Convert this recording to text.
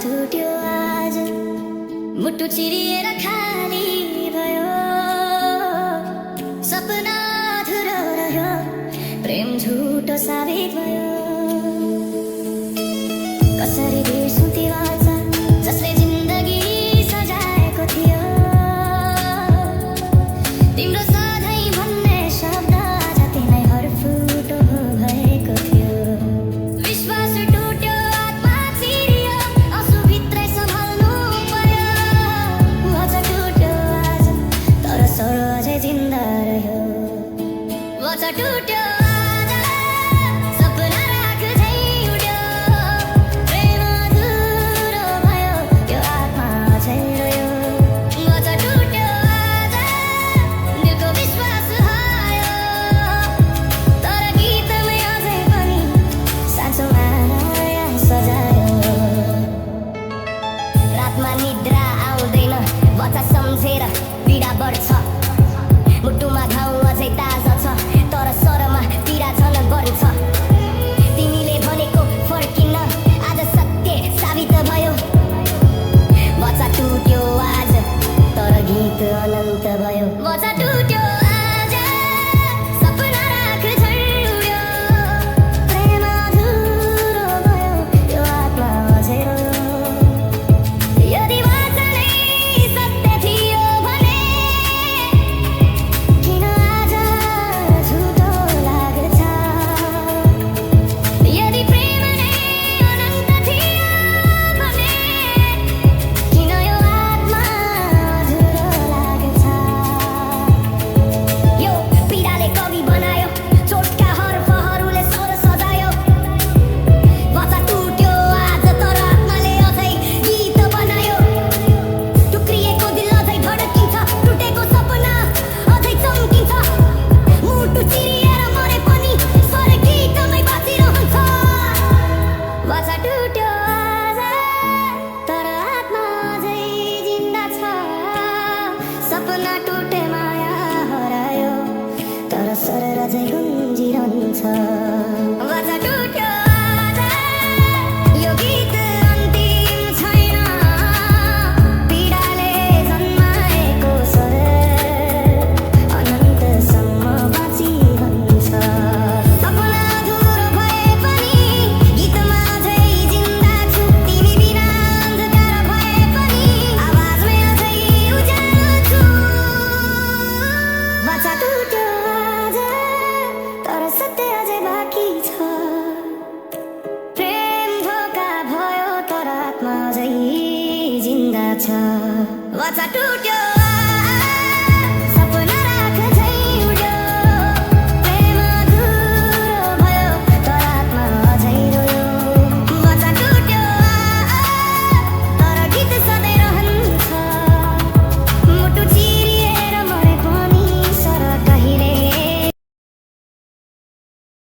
टुट्यो आज मुटु चिरिएर खाली भयो सपना अधुरो रह्यो प्रेम झुटो साबित भयो कसरी बिर्सुँ ती वाचा जसले जिन्दगी सजाएको थियो तिम्रो सधैँ भन्ने शब्द जति नै हरफुटो भएको थियो विश्वास टुट्यो आत्मा चिरियो आँसुभित्रै सम्हाल्नु पर्यो वचा टुट्यो आज तर सर अझै जिन्दा रह्यो वचा टुट्यो निद्रा आउँदैन वचा सम्झेर पीडा बढ्छ मुटुमा घाउ अझै ताजा छ तर स्वरमा पीडा झन बढ्छ तिमीले भनेको फर्किन्न आज सत्य साबित भयो वचा टुट्यो आज तर गीत अनन्त भयो वचा टुट्यो सपना टुटे माया हरायो तर सरर अझै गुन्जिरहन्छ वचा टुट्यो आज यो गीत अन्तिम छैन पीडाले जन्माएको स्वर अनन्तसम्म बाँचिरहन्छ सपना अधुरो भए पनि गीतमा अझै जिन्दा छु तिमी बिना अन्धकार भए पनि आवाजमै अझै उज्यालो वचा टुट्यो आज तर सत्य अझै बाँकी छ प्रेम धोका भयो तर आत्मा अझै जिन्दा छ वचा टुट्यो।